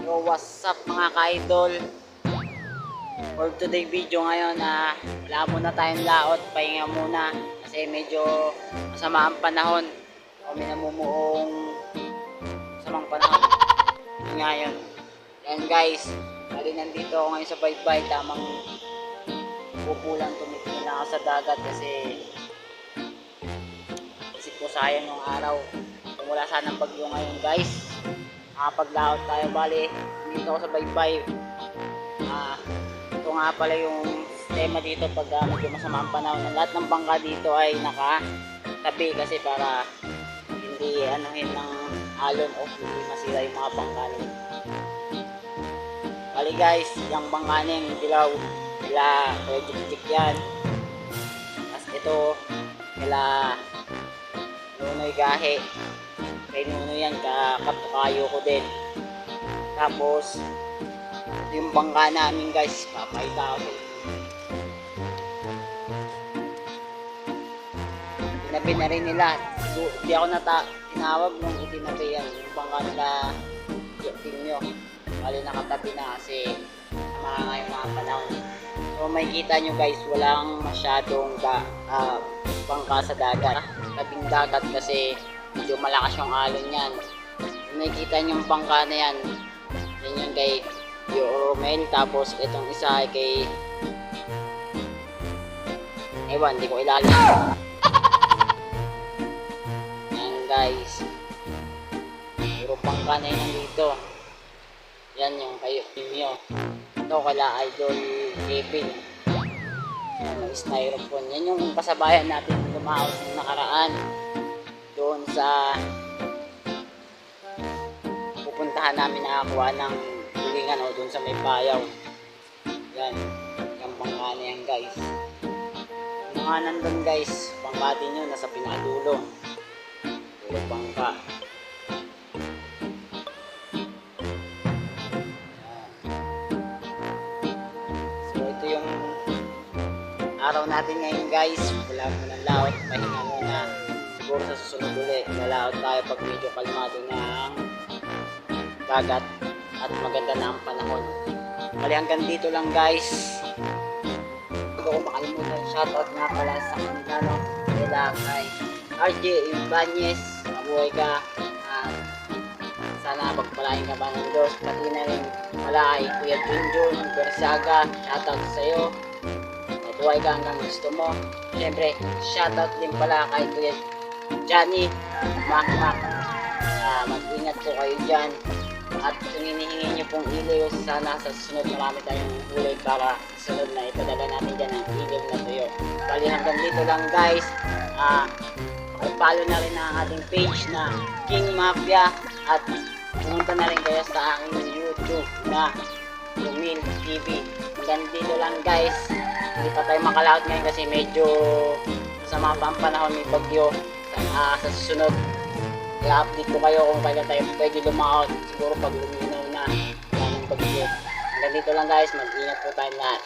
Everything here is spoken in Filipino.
So what's up mga ka-idol? For today video ngayon wala muna tayong laot, pahinga muna kasi medyo masama ang panahon. Kami namumuong masamang panahon ngayon. Yan guys, bali nandito ako ngayon sa baybay, tamang pupulang tumitingin lang ako sa dagat kasi isip ko sayang yung araw. Kung wala sanang bagyo ngayon guys, makapaglaot tayo. Bali dito ako sa baybay. Ito nga pala yung tema dito pag medyo masama ang panahon. Lahat ng bangka dito ay nakatabi kasi para hindi anuhin ng alon o hindi masira yung mga bangka nila. Bali guys, yung bangka na yung dilaw nila kaya jik-jik yan. Tapos ito nila Nunoy Gahe, kay Nunoy yan, kapakayo ko din. Tapos yung bangka namin guys, papayta ako. Tinabi na rin nila. Hindi ako tinawag nung itinabi yan. Yung bangka nila Timyo, bali nakatabi na kasi mga mga panahon. So may kita nyo guys, walang masyadong bangka sa dagat, tabing dagat kasi medyo malakas yung alon yan. May kita nyo yung bangka na yan, yan yung kay Romel. Tapos itong isa ay kay ewan, hindi ko ilalim. Yan guys, puro bangka na yun dito. Yan yung kayo Timyo. Ito kala Idol Kevin, may styrofoam. Yan yung kasabayan natin lumaos ng nakaraan doon sa pupuntahan namin na kuha ng tulingan o doon sa may bayaw. Yan yung bangka na yan guys. Yung mga nandun guys, bangka din yun, nasa pinadulo. Puro bangka. Araw natin ngayon guys, wala mo ng laot, pahinga muna. Siguro sa susunod ulit, lalaot tayo pag medyo kalmado na ang dagat at maganda na ang panahon. Bali hanggang dito lang guys. Hindi ko makalimutan, shoutout nga pala sa kanila, no? Kaya kay RJ Ibanez, mabuhay ka. Sana pagpalain ka ba ng Diyos. Pati na rin pala ay Kuya Junjun Bersaga, shoutout sa iyo. Buhay ka hanggang gusto mo. Siyempre, shoutout din pala kay Kuya Johnny Makmak. Mag-ingat po kayo dyan. At kung hinihingi nyo pong iliw, sana sa susunod marami tayong huli para sunod na ipadala natin dyan ang iliw na tuyo. Bali hanggang dito lang guys. Follow na rin ang ating page na King Mafia. At pumunta na rin kayo sa aking YouTube na Lumil TV. Hanggang dito lang guys. Hindi pa tayo makalaot ngayon kasi medyo masama pa ang panahon, may bagyo. Sa susunod, i-update ko kayo kung kailan tayo pwede lumaot. Siguro pag luminaw na ng bagyo. Hanggang dito lang guys, mag-ingat po tayo lahat.